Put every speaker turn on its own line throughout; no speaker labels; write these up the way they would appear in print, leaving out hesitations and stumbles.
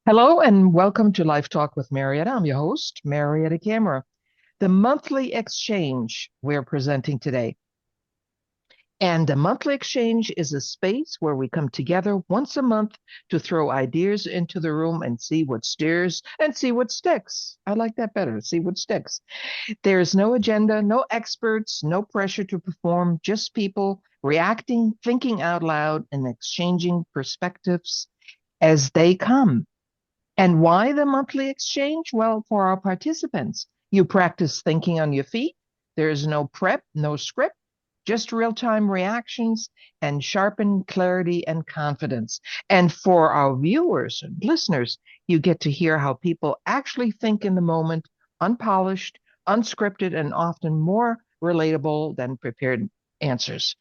Hello and welcome to Life Talk with Mariette. I'm your host, Mariette Camera. The monthly exchange we're presenting today. And the monthly exchange is a space where we come together once a month to throw ideas into the room and see what stirs and see what sticks. I like that better, see what sticks. There's no agenda, no experts, no pressure to perform, just people reacting, thinking out loud, and exchanging perspectives as they come. And why the monthly exchange? Well, for our participants, you practice thinking on your feet. There is no prep, no script, just real time reactions and sharpened clarity and confidence. And for our viewers and listeners, you get to hear how people actually think in the moment, unpolished, unscripted, and often more relatable than prepared answers.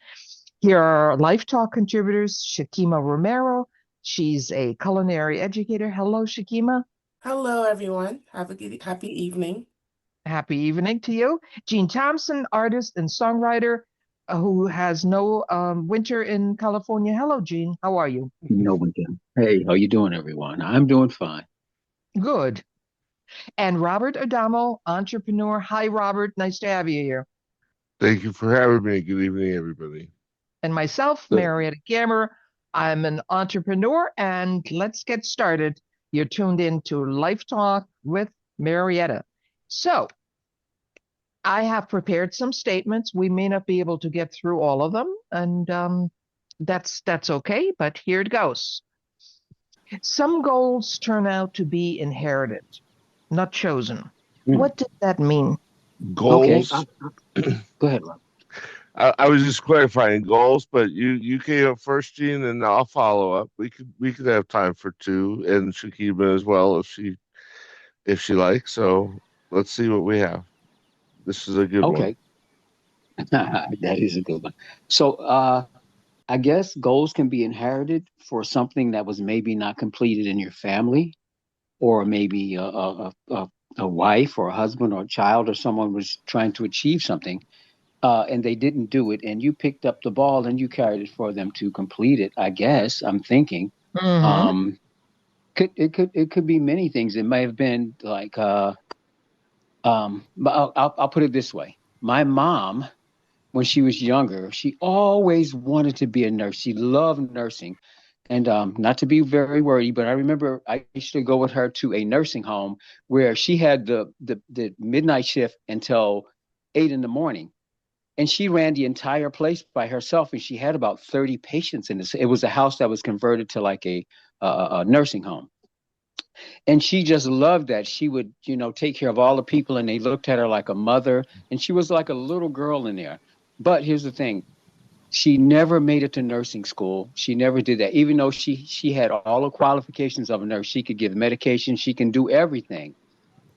Here are our Life Talk contributors, Shakima Romero. She's a culinary educator. Hello, Shakima.
Hello, everyone. Have a good, happy evening.
Happy evening to you. Jean Thompson, artist and songwriter who has no winter in California. Hello, Jean. How are you?
No one can. Hey, how you doing, everyone? I'm doing fine.
Good. And Robert Adamo, entrepreneur. Hi, Robert. Nice to have you here.
Thank you for having me. Good evening, everybody.
And myself,
Good.
Marietta Gammer. I'm an entrepreneur, and let's get started. You're tuned in to Life Talk with Marietta. So, I have prepared some statements. We may not be able to get through all of them, and that's okay, but here it goes. Some goals turn out to be inherited, not chosen.
Mm.
What does that mean?
Okay.
Goals.
Go ahead, Rob.
I was just clarifying goals, but you came up first, Gene, and I'll follow up. We could have time for two, and Shakima as well if she likes. So let's see what we have. This is a good one.
Okay. That is a good one. So, I guess goals can be inherited for something that was maybe not completed in your family, or maybe a wife or a husband or a child or someone was trying to achieve something, and they didn't do it, and you picked up the ball and you carried it for them to complete it. I guess I'm thinking.
Mm-hmm.
Um, it could be many things. It may have been like but I'll put it this way. My mom, when she was younger, she always wanted to be a nurse. She loved nursing. And not to be very wordy, but I remember I used to go with her to a nursing home where she had the midnight shift until 8 in the morning. And she ran the entire place by herself. And she had about 30 patients in this. It was a house that was converted to like a nursing home. And she just loved that. She would, take care of all the people, and they looked at her like a mother, and she was like a little girl in there. But here's the thing: she never made it to nursing school. She never did that, even though she had all the qualifications of a nurse. She could give medication, she can do everything,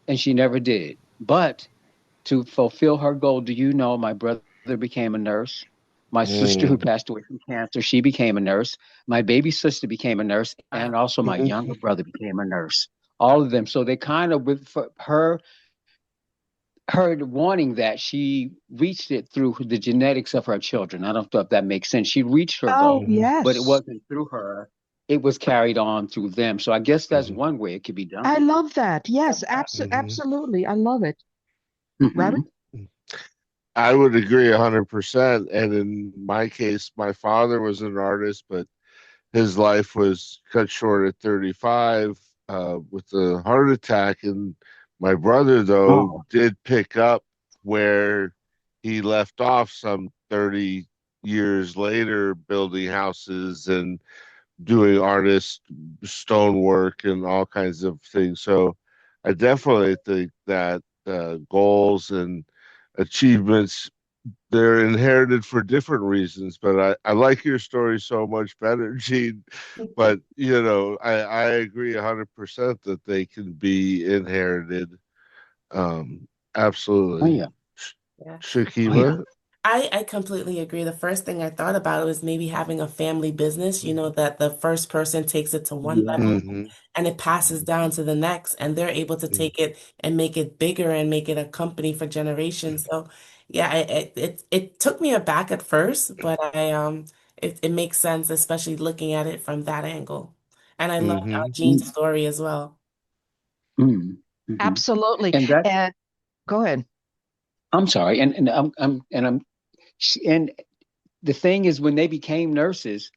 and she never did. But to fulfill her goal, do you know my brother became a nurse? My sister, who
Mm.
passed away from cancer, she became a nurse. My baby sister became a nurse, and
Wow.
also my younger brother became a nurse. All of them. So they kind of, with for her wanting that, she reached it through the genetics of her children. I don't know if that makes sense. She reached her
Oh,
goal,
Mhm.
but it
yes.
wasn't through her. It was carried on through them. So I guess that's
Mhm.
one way it could be
I
done.
love that. Yes,
Mhm.
absolutely. I love it. Robert?
Hmm.
I would agree 100%. And in my case, my father was an artist, but his life was cut short at 35 with a heart attack. And my brother, though,
Oh,
did pick up where he left off some 30 years later, building houses and doing artist stonework and all kinds of things. So I definitely think that goals and achievements, they're inherited for different reasons, but I like your story so much better, Gene. But I agree 100% that they can be inherited. Um,
oh
absolutely.
yeah,
Yeah.
oh yeah.
Shakima?
I completely agree. The first thing I thought about was maybe having a family business, that the first person takes it to one
Yeah.
level
Hmm.
and it passes down to the next, and they're able to take it and make it bigger and make it a company for generations. So yeah, it took me aback at first, but it makes sense, especially looking at it from that angle. And I love
Mm-hmm.
Jean's story as well.
Mm-hmm.
Absolutely.
And that,
And go ahead.
I'm sorry, and the thing is, when they became nurses,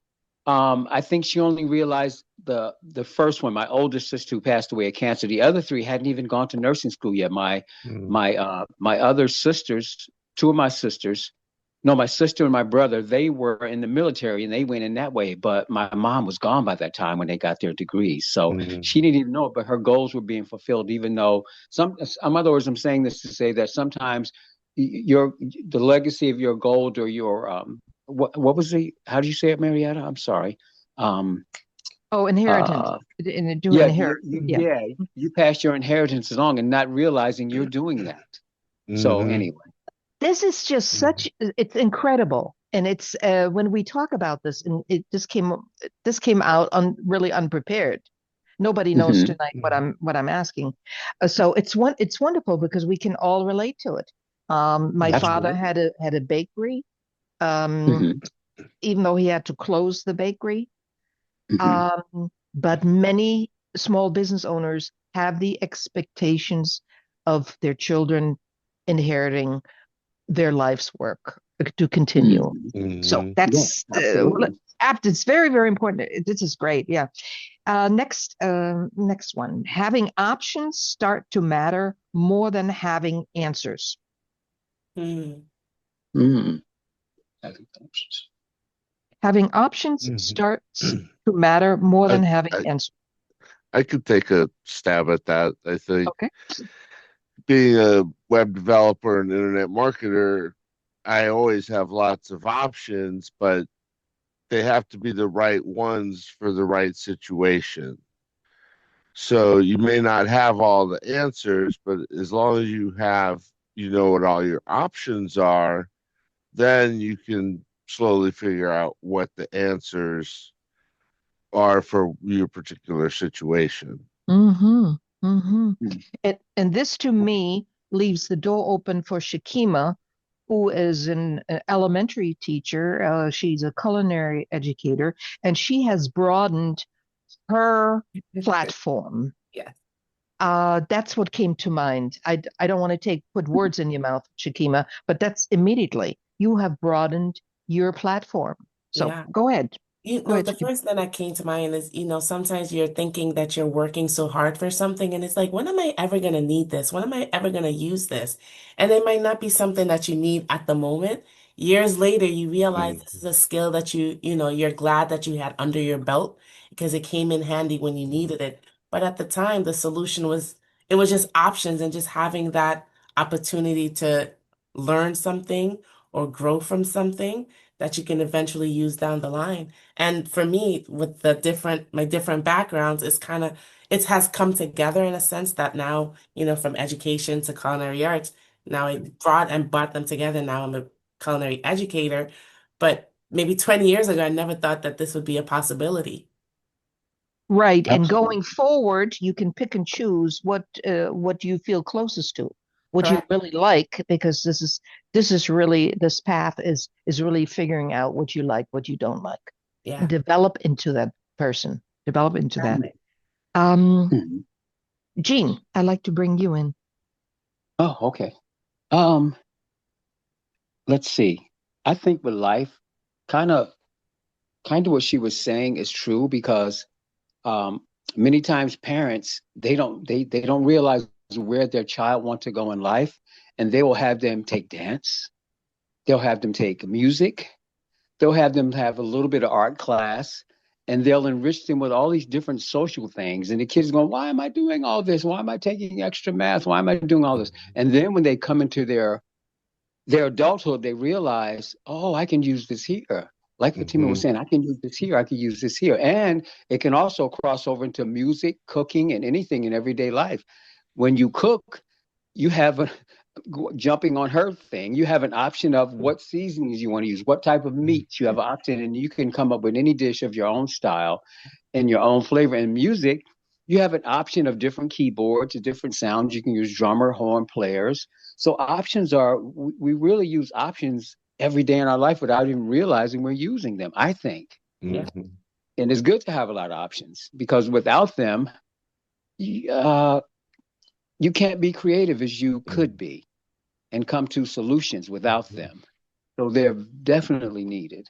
I think she only realized the first one, my oldest sister who passed away of cancer. The other three hadn't even gone to nursing school yet. My other sisters, two of my sisters, no, my sister and my brother, they were in the military and they went in that way. But my mom was gone by that time when they got their degrees. So
Mm-hmm.
she didn't even know it, but her goals were being fulfilled, even though in other words, I'm saying this to say that sometimes your the legacy of your gold or your what was the how do you say it, Marietta? I'm sorry. Um,
Oh, inheritance.
uh,
Do
yeah,
inherit. Yeah.
you pass your inheritance along and not realizing you're doing that. So
Mm-hmm.
anyway.
This is just it's incredible. And it's when we talk about this, and this came out really unprepared. Nobody knows
Mm-hmm.
tonight what I'm asking. So it's wonderful because we can all relate to it. My father
Absolutely.
had a bakery, um,
Mm-hmm.
even though he had to close the bakery.
Mm-hmm.
But many small business owners have the expectations of their children inheriting their life's work to continue. So
Mm-hmm.
Yeah,
that's
absolutely.
it's very, very important. This is great. Yeah. Next one. Having options start to matter more than having answers.
Mm.
Mm.
Having options
Mm-hmm.
starts to matter more
I,
than having
I
answers.
I could take a stab at that. I think
Okay.
being a web developer and internet marketer, I always have lots of options, but they have to be the right ones for the right situation. So you may not have all the answers, but as long as you know what all your options are, then you can slowly figure out what the answers are for your particular situation.
Mm-hmm. Mm-hmm.
Mm.
And this to me leaves the door open for Shakima, who is an elementary teacher. She's a culinary educator, and she has broadened her platform.
Yes.
That's what came to mind. I don't want to put words in your mouth, Shakima, but that's immediately. You have broadened your platform. So
Yeah.
go ahead.
You
Go
know,
ahead,
the
Shakima.
first thing that came to mind is, sometimes you're thinking that you're working so hard for something, and it's like, when am I ever going to need this? When am I ever going to use this? And it might not be something that you need at the moment. Years later, you realize this is a skill that you're glad that you had under your belt because it came in handy when you needed it. But at the time, the solution it was just options and just having that opportunity to learn something or grow from something that you can eventually use down the line. And for me, with my different backgrounds, it has come together in a sense that now, from education to culinary arts, now I brought them together. Now I'm a culinary educator. But maybe 20 years ago, I never thought that this would be a possibility.
Right. And
Absolutely.
going forward, you can pick and choose what you feel closest to, what you
Correct.
really like, because this is really this path is really figuring out what you like, what you don't like, and
Yeah.
develop into that person. Develop into that.
Mm.
Um,
Mhm.
Jean, I'd like to bring you in.
Oh, okay. Um, let's see. I think with life, kind of kind of what she was saying is true because um, many times parents they don't realize where their child wants to go in life, and they will have them take dance, they'll have them take music, they'll have them have a little bit of art class, and they'll enrich them with all these different social things. And the kids going, "Why am I doing all this? Why am I taking extra math? Why am I doing all this?" And then when they come into their adulthood, they realize, oh, I can use this here. Like Fatima was
Mm-hmm.
saying, I can use this here, I can use this here. And it can also cross over into music, cooking, and anything in everyday life. When you cook, you have a jumping on her thing, you have an option of what seasonings you want to use, what type of meats you have an option, and you can come up with any dish of your own style and your own flavor. And music, you have an option of different keyboards, different sounds. You can use drummer, horn players. So options are, we really use options every day in our life without even realizing we're using them, I think.
Yeah.
Mm-hmm.
And it's good to have a lot of options because without them, you can't be creative as you could be and come to solutions without them. So they're definitely needed.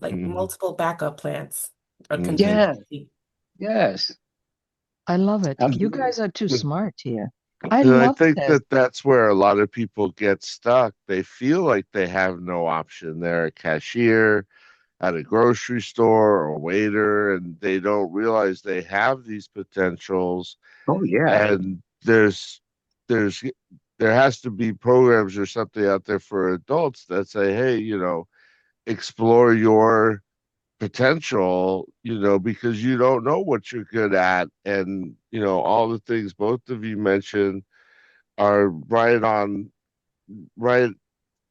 Like
Mhm.
multiple backup plans or
Mhm.
Yes,
contingency.
yes,
I love it. You
absolutely.
guys are too smart here. I
And I
love
think
this.
that that's where a lot of people get stuck. They feel like they have no option. They're a cashier at a grocery store or waiter, and they don't realize they have these potentials.
Oh, yeah.
And there's there has to be programs or something out there for adults that say, hey, explore your potential, because you don't know what you're good at. And, all the things both of you mentioned are right,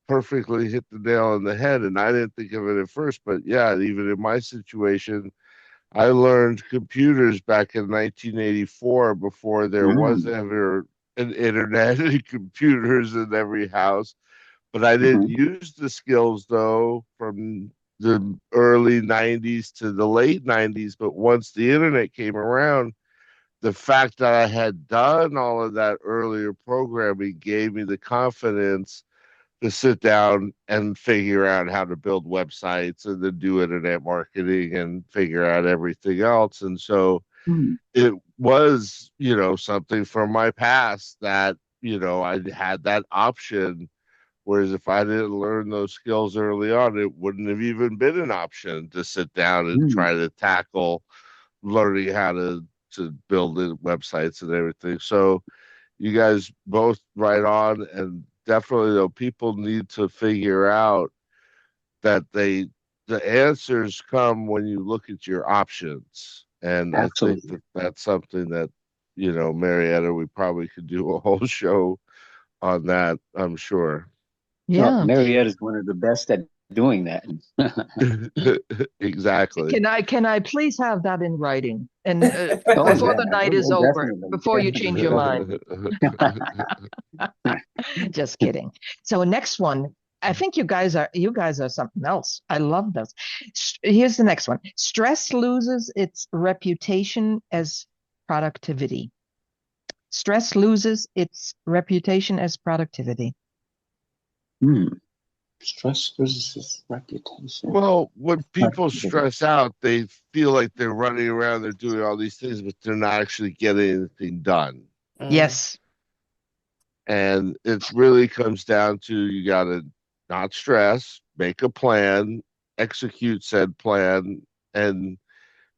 perfectly hit the nail on the head. And I didn't think of it at first, but yeah, even in my situation, I learned computers back in 1984 before there was
Mm,
ever an internet and computers in every house. But I didn't
mhm,
use the skills though from the early 90s to the late 90s. But once the internet came around, the fact that I had done all of that earlier programming gave me the confidence to sit down and figure out how to build websites and then do internet marketing and figure out everything else. And so
mm,
it was, something from my past that, I had that option. Whereas if I didn't learn those skills early on, it wouldn't have even been an option to sit down and
mm.
try to tackle learning how to build websites and everything. So you guys both right on, and definitely though people need to figure out that the answers come when you look at your options. And I think
Absolutely.
that that's something that, Marietta, we probably could do a whole show on that, I'm sure.
No,
Yeah.
Mariette is one of the best at doing that.
Exactly.
Can I please have that in writing and
Oh,
before
yeah.
the night
Oh,
is
oh,
over,
definitely.
before you change
Definitely.
your mind?
Definitely.
Just kidding. So next one, I think you guys are something else. I love this. Here's the next one. Stress loses its reputation as productivity. Stress loses its reputation as productivity.
Hmm. Stress versus reputation.
Well, when people
Productivity.
stress out, they feel like they're running around, they're doing all these things, but they're not actually getting anything done.
Mm.
Yes.
And it really comes down to you got to not stress, make a plan, execute said plan, and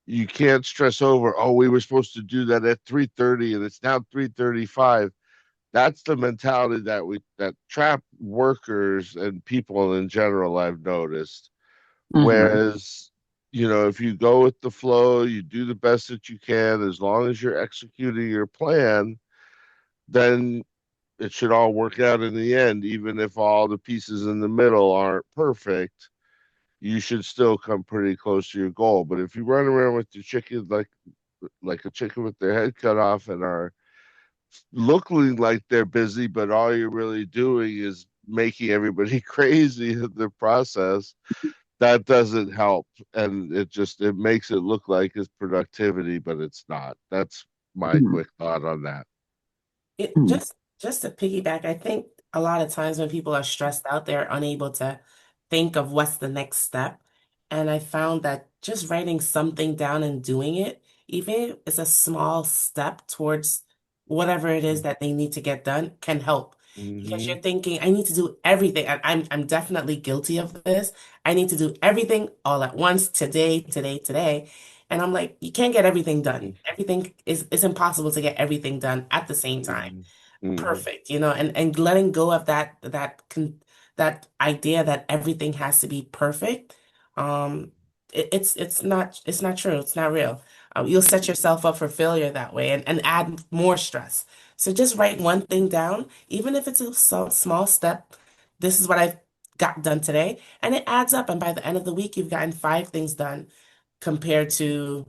you can't stress over, oh, we were supposed to do that at 3:30 and it's now 3:35. That's the mentality that trap workers and people in general I've noticed.
Mm-hmm.
Whereas, if you go with the flow, you do the best that you can, as long as you're executing your plan, then it should all work out in the end, even if all the pieces in the middle aren't perfect. You should still come pretty close to your goal. But if you run around with your chicken like a chicken with their head cut off and are looking like they're busy, but all you're really doing is making everybody crazy in the process, that doesn't help. And it makes it look like it's productivity, but it's not. That's my
Mm-hmm.
quick thought on that.
It just to piggyback, I think a lot of times when people are stressed out, they're unable to think of what's the next step. And I found that just writing something down and doing it, even if it's a small step towards whatever it is that they need to get done, can help. Because
Mm-hmm.
you're thinking, I need to do everything. And I'm definitely guilty of this. I need to do everything all at once today, today, today. And I'm like, you can't get everything done. Everything is it's impossible to get everything done at the same time
Mm-hmm. Mm-hmm.
perfect, and letting go of that idea that everything has to be perfect. It's not true. It's not real. You'll set yourself up for failure that way and add more stress. So just write one thing down, even if it's a small step. This is what I've got done today, and it adds up. And by the end of the week, you've gotten five things done compared to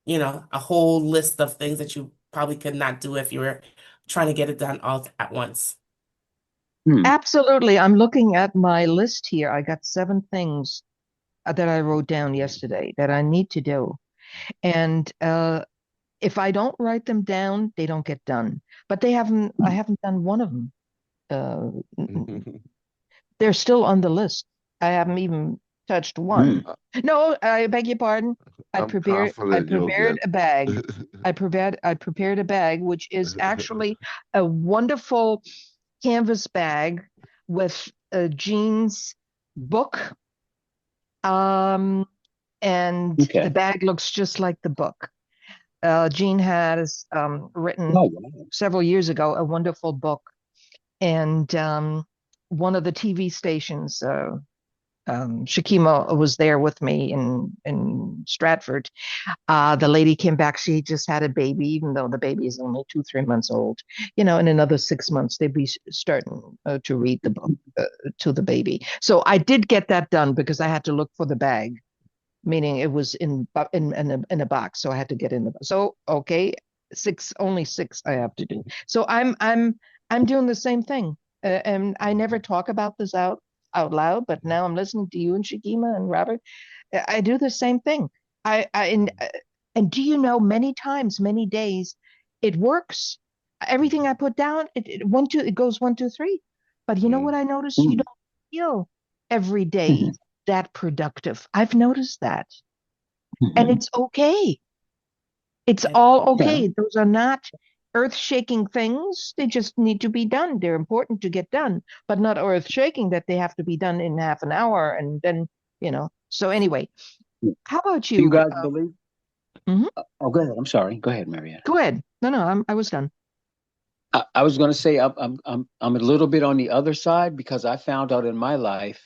a whole list of things that you probably could not do if you were trying to get it done all at once.
Hmm.
Absolutely. I'm looking at my list here. I got 7 things that I wrote down yesterday that I need to do. And if I don't write them down, they don't get done. But I haven't done one of them. They're still on the list. I haven't even touched one. No, I beg your pardon.
I'm confident you'll get.
A bag. I prepared a bag, which is actually a wonderful canvas bag with a Jean's book. And the bag looks just like the book. Jean has written several years ago a wonderful book, and one of the TV stations, Shakima was there with me in Stratford. The lady came back. She just had a baby, even though the baby is only 2, 3 months old. In another 6 months, they'd be starting to read the book to the baby. So I did get that done because I had to look for the bag, meaning it was in a box. So I had to get in the box. So okay, only 6 I have to do. So I'm doing the same thing, and I never talk about this out loud, but now I'm listening to you and Shakima and Robert. I do the same thing. And do you know, many times, many days, it works. Everything I put down, it goes 1, 2, 3. But you know what I noticed? You don't feel every day that productive. I've noticed that, and it's okay. It's all okay. Yeah. Those are not earth-shaking things. They just need to be done. They're important to get done, but not earth-shaking that they have to be done in half an hour and then, So anyway, how about you?
Do you guys believe? Oh, go ahead. I'm sorry. Go ahead, Mariette.
Go ahead. No, I was done.
I was going to say I'm a little bit on the other side, because I found out in my life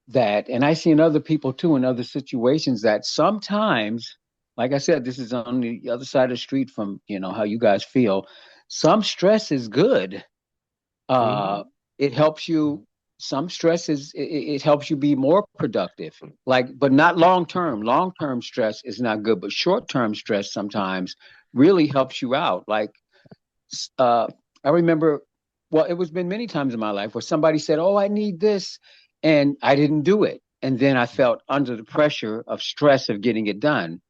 that, and I see in other people too, in other situations, that sometimes, like I said, this is on the other side of the street from, how you guys feel. Some stress is good. It helps you. Some stress it helps you be more productive, but not long term. Long term stress is not good, but short term stress sometimes really helps you out. I remember, well, it was been many times in my life where somebody said, "Oh, I need this," and I didn't do it. And then I felt under the pressure of stress of getting it done.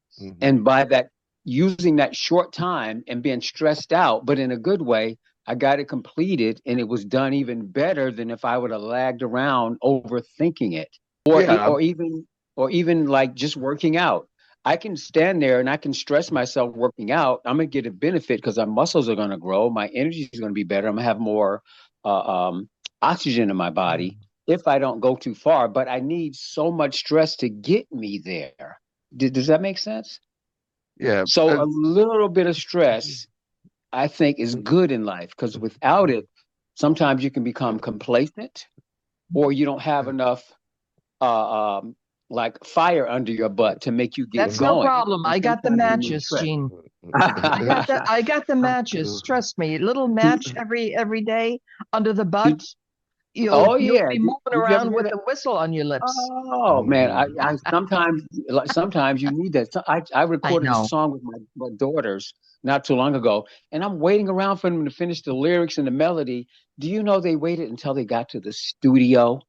And by that, using that short time and being stressed out, but in a good way, I got it completed, and it was done even better than if I would have lagged around overthinking it, or even like just working out. I can stand there and I can stress myself working out. I'm going to get a benefit because our muscles are going to grow. My energy is going to be better. I'm going to have more oxygen in my body if I don't go too far. But I need so much stress to get me there. Does that make sense?
Yeah.
So a little bit of stress, I think, is good in life, because without it, sometimes you can become complacent, or you don't have enough fire under your butt to make you get
That's
going.
No problem. I got the matches, Gene. I got the matches. Trust me. A little match every day under the butt. You'll be moving around with a whistle on your lips.
Oh man, I sometimes you need that. I recorded a song with my daughters not too long ago, and I'm waiting around for them to finish the lyrics and the melody. Do you know they waited until they got to the studio?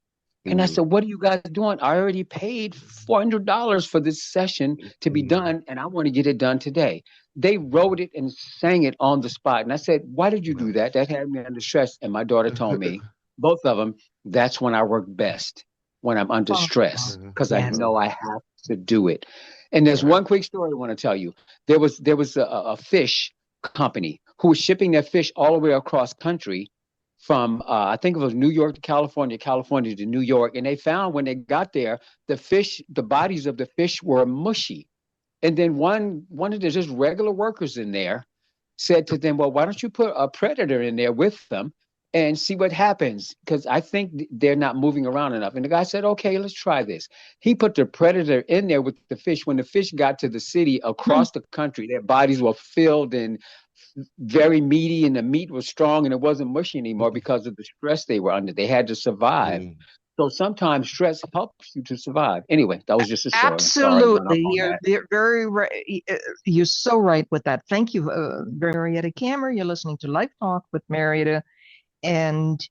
And I said, "What are you guys doing? I already paid $400 for this session to be done, and I want to get it done today." They wrote it and sang it on the spot. And I said, "Why did you do that? That had me under stress." And my daughter told me, both of them, that's when I work best, when I'm under stress, because I know I have to do it. And there's one quick story I want to tell you. There was a fish company who was shipping their fish all the way across country from I think it was New York to California, California to New York. And they found when they got there, the bodies of the fish were mushy. And then one of the just regular workers in there said to them, "Well, why don't you put a predator in there with them and see what happens? Because I think they're not moving around enough." And the guy said, "Okay, let's try this." He put the predator in there with the fish. When the fish got to the city across the country, their bodies were filled and very meaty, and the meat was strong, and it wasn't mushy anymore because of the stress they were under. They had to survive. So sometimes stress helps you to survive. Anyway, that was just a story.
Absolutely. You're very right. You're so right with that. Thank you, Marietta Kammer. You're listening to Life Talk with Marietta. And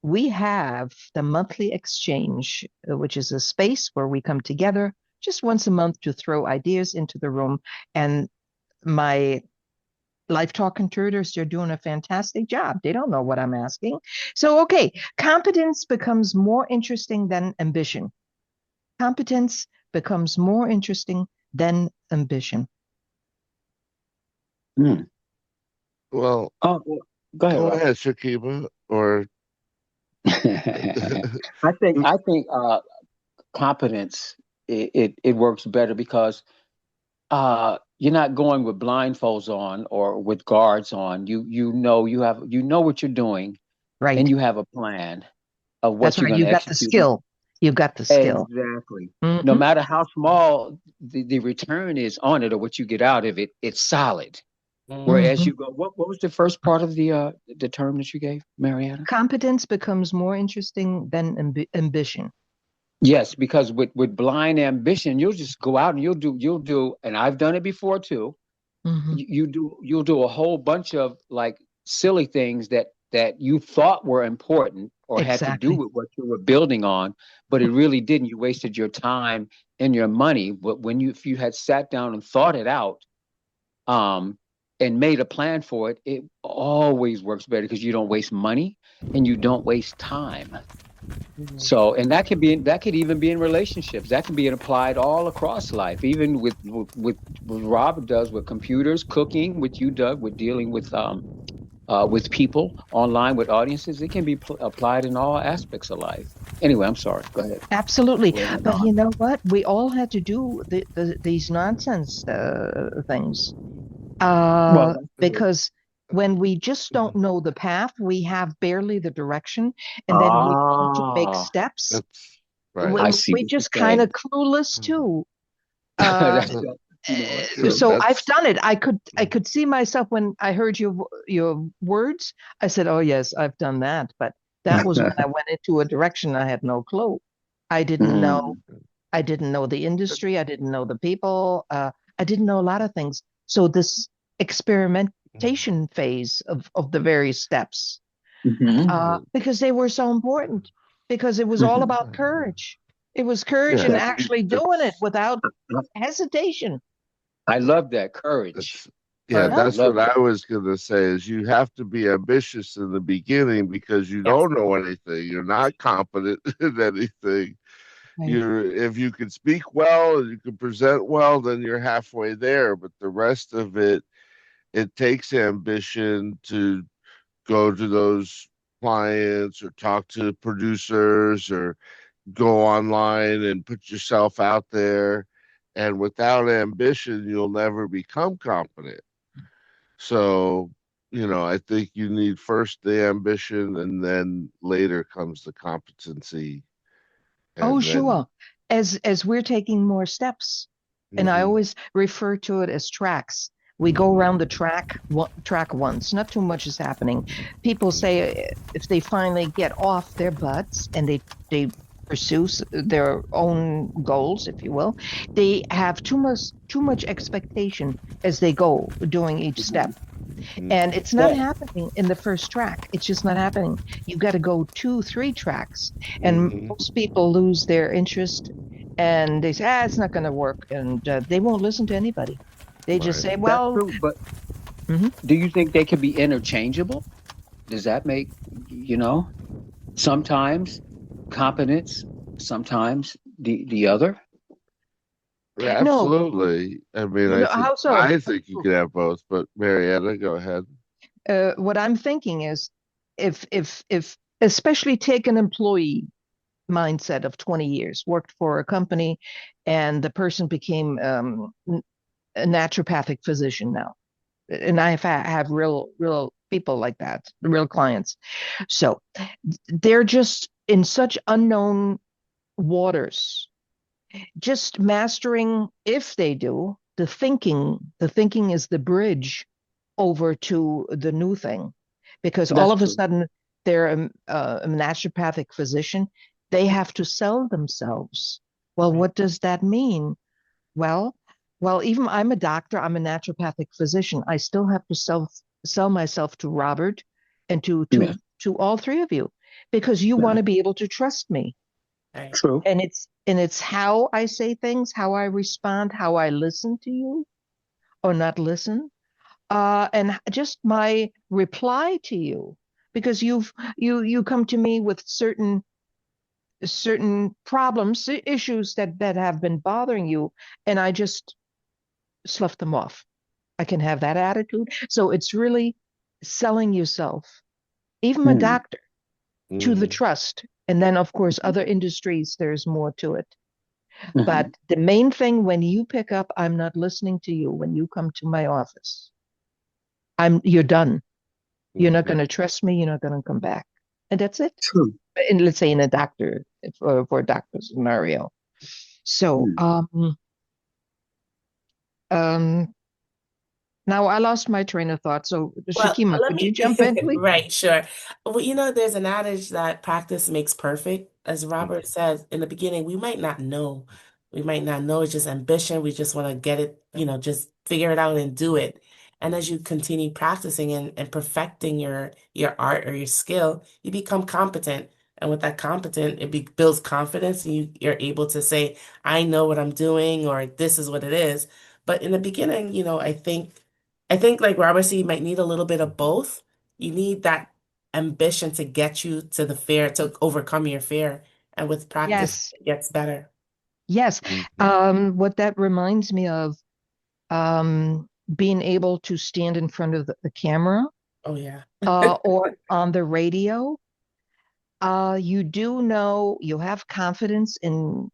we have the monthly exchange, which is a space where we come together just once a month to throw ideas into the room. And my LifeTalk contributors, they're doing a fantastic job. They don't know what I'm asking. So, okay, competence becomes more interesting than ambition. Competence becomes more interesting than ambition.
Mm.
Well,
Oh, go ahead,
go
Rob.
ahead, Shakiba. Or
I think competence it works better because you're not going with blindfolds on or with guards on. You know what you're doing, and
Right.
you have a plan of
That's
what you're
right.
going to
You've got the
execute.
skill. You've got the skill.
Exactly. No
Hmm.
matter how small the return is on it or what you get out of it, it's solid. Whereas
Hmm.
you go, what was the first part of the term that you gave, Marietta?
Competence becomes more interesting than ambition.
Yes, because with blind ambition, you'll just go out and you'll do, and I've done it before too.
Hmm.
You'll do a whole bunch of like silly things that you thought were important or had to do
Exactly.
with what you were building on, but it really didn't. You wasted your time and your money. But if you had sat down and thought it out, um, and made a plan for it, it always works better because you don't waste money and you don't waste time. So, and that could even be in relationships. That can be applied all across life, even with what Rob does with computers, cooking, what you do with dealing with people online, with audiences. It can be applied in all aspects of life. Anyway, I'm sorry. Go ahead.
Absolutely.
We're
But you
on.
know what? We all had to do these nonsense things
Well, that's true.
because when we just don't know the path, we have barely the direction, and then we want to make
Ah,
steps.
that's right.
I see
We
what you're
just kind of
saying.
clueless too. Uh,
That's you know what?
so I've
That's
done it. I could see myself when I heard your words. I said, "Oh yes, I've done that." But that was when I went into a direction I had no clue. I didn't know.
Mm.
I didn't know the industry. I didn't know the people. I didn't know a lot of things. So this experimentation phase of the various steps,
Mhm.
because they were so important, because it was all
Mhm.
about courage. It was courage
yeah.
and
That,
actually doing it
That's
without hesitation.
I love that courage.
That's yeah,
Yeah,
I
that's
love
what I
that.
was gonna say is you have to be ambitious in the beginning because you
Yes.
don't know anything. You're not competent in anything.
right.
You're if you can speak well and you can present well, then you're halfway there. But the rest of it, it takes ambition to go to those clients or talk to producers or go online and put yourself out there. And without ambition, you'll never become competent. So, I think you need first the ambition and then later comes the competency.
Oh,
And then,
sure. As we're taking more steps, and I
mhm,
always refer to it as tracks. We go around the track once. Not too much is happening. People say if they finally get off their butts and they pursue their own goals, if you will, they have too much expectation as they go doing each step.
Mhm.
And it's not
That
happening in the first track. It's just not happening. You've got to go two, three tracks. And
mhm,
most people lose their interest and they say, it's not going to work. And they won't listen to anybody. They just
right.
say,
that's
well,
true. But
mhm.
do you think they can be interchangeable? Does that make sometimes competence, sometimes the other?
No,
Absolutely. I mean,
no, how so?
I think you could have both, but Marietta, go ahead.
What I'm thinking is if especially take an employee mindset of 20 years, worked for a company, and the person became a naturopathic physician now. And I have real people like that, real clients. So they're just in such unknown waters. Just mastering, if they do, the thinking is the bridge over to the new thing. Because all
That's
of a
true.
sudden they're a naturopathic physician. They have to sell themselves. Well,
Right.
what does that mean? Well, even I'm a doctor, I'm a naturopathic physician. I still have to sell myself to Robert and to
Yeah,
to to all three of you because you want
yeah,
to be able to trust me.
Right.
true.
And And it's how I say things, how I respond, how I listen to you or not listen, and just my reply to you. Because you come to me with certain problems, issues that have been bothering you, and I just slough them off. I can have that attitude. So it's really selling yourself, even a
Mm.
doctor, to the
Mhm.
trust. And then, of course, other industries, there's more to it.
Mhm.
But the main thing when you pick up, I'm not listening to you when you come to my office. You're done. You're not
Mhm.
going to trust me. You're not going to come back. And that's it.
True.
And let's say in a doctor, for a doctor scenario. So,
Mm.
um, now I lost my train of thought. So,
Well,
Shakima,
let
could you
me,
jump in, please?
right, sure. Well, there's an adage that practice makes perfect. As Robert
Mhm.
said in the beginning, we might not know. We might not know. It's just ambition. We just want to get it, just figure it out and do it. And as you continue practicing and perfecting your art or your skill, you become competent. And with that competent, builds confidence, and you're able to say, I know what I'm doing, or this is what it is. But in the beginning, I think like Robert said, you might need a little bit of both. You need that ambition to get you to the fear, to overcome your fear. And with practice,
Yes,
it gets better.
yes.
Mhm.
What that reminds me of, being able to stand in front of the camera,
Oh yeah.
or on the radio. You do know you have confidence in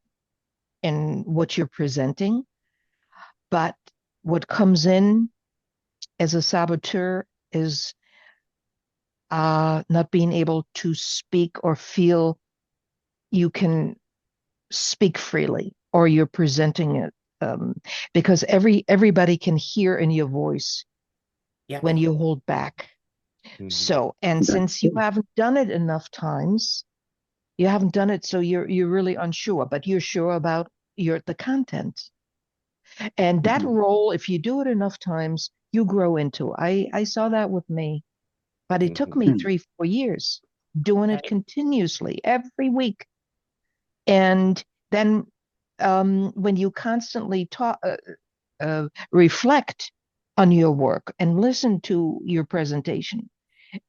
what you're presenting, but what comes in as a saboteur is not being able to speak or feel you can speak freely or you're presenting it, because everybody can hear in your voice
Yep.
when you hold back.
Mhm.
So, and
That's
since you
true.
haven't done it enough times, you haven't done it, so you're really unsure, but you're sure about the content. And that
Mhm.
role, if you do it enough times, you grow into. I saw that with me, but it took
Mhm.
me
Mm.
3, 4 years doing it
Right.
continuously every week. And then, when you constantly reflect on your work and listen to your presentation,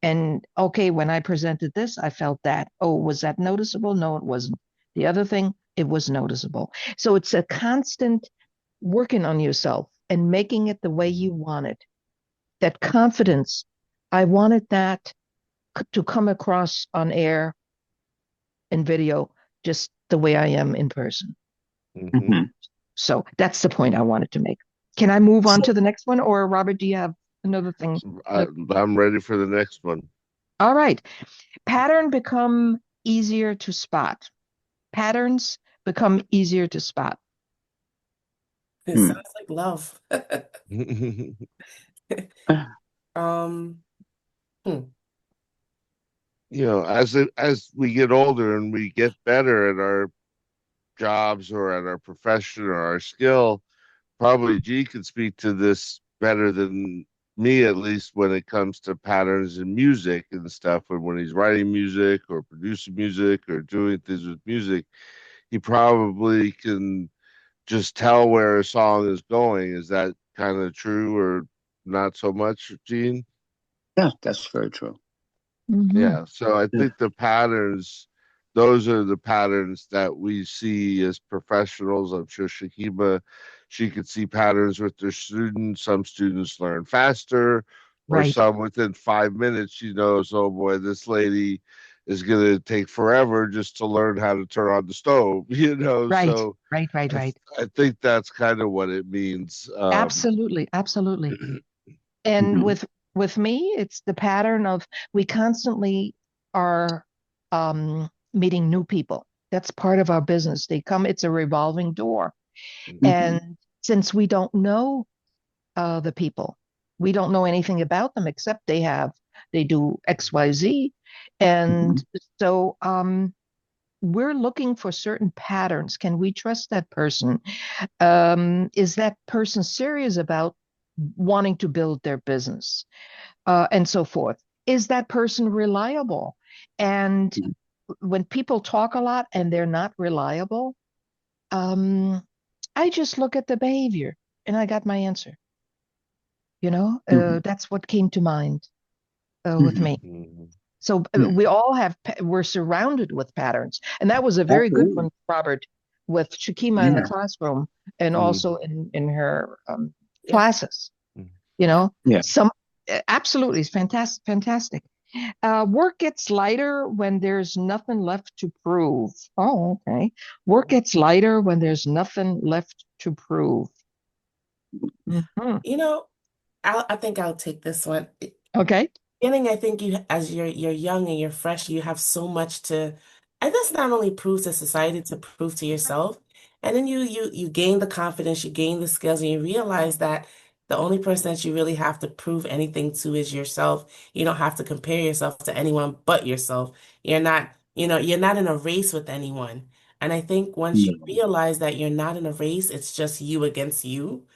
and okay, when I presented this, I felt that. Oh, was that noticeable? No, it wasn't. The other thing, it was noticeable. So it's a constant working on yourself and making it the way you want it. That confidence, I wanted that to come across on air and video just the way I am in person.
Mhm.
Mhm.
So that's the point I wanted to make. Can I move on
So,
to the next one? Or, Robert, do you have another thing?
I, I'm ready for the next one.
All right. Pattern become easier to spot. Patterns become easier to spot.
It
mm.
sounds like love.
Uh,
Um, hmm.
as we get older and we get better at our jobs or at our profession or our skill, probably G can speak to this better than me, at least when it comes to patterns in music and stuff. And when he's writing music or producing music or doing things with music, he probably can just tell where a song is going. Is that kind of true or not so much, Gene?
yeah, that's very true.
Hmm.
Yeah, so I
Yeah.
think the patterns, those are the patterns that we see as professionals. I'm sure Shakima, she could see patterns with their students. Some students learn faster, or
Right,
some within 5 minutes, she knows, oh boy, this lady is going to take forever just to learn how to turn on the stove,
right,
So
right, right,
I, th-
right.
I think that's kind of what it means.
Absolutely, absolutely. And
Mhm.
with me, it's the pattern of we constantly are, meeting new people. That's part of our business. They come, it's a revolving door.
Mhm.
And since we don't know the people, we don't know anything about them except they do XYZ.
Mhm.
And so, we're looking for certain patterns. Can we trust that person? Is that person serious about wanting to build their business, and so forth? Is that person reliable? And
Mhm.
when people talk a lot and they're not reliable, Um, I just look at the behavior and I got my answer.
Mhm.
That's what came to mind with
Mhm.
me.
Mhm.
So
Mhm.
we all we're surrounded with patterns. And that was a very good
Absolutely.
one, Robert, with Shakima in the
Yeah.
classroom and also
Mhm.
in her
Yeah.
classes.
Mhm.
You
Yeah.
know,
Yeah.
some absolutely it's fantastic, fantastic. Work gets lighter when there's nothing left to prove. Oh, okay. Work gets lighter when there's nothing left to prove. Hmm.
You know, I think I'll take this one.
Okay.
Beginning, I think you as you're young and you're fresh, you have so much to, and that's not only prove to society, to prove to yourself. And then you gain the confidence, you gain the skills, and you realize that the only person that you really have to prove anything to is yourself. You don't have to compare yourself to anyone but yourself. You're not in a race with anyone. And I think once you
No.
realize that you're not in a race, it's just you against you,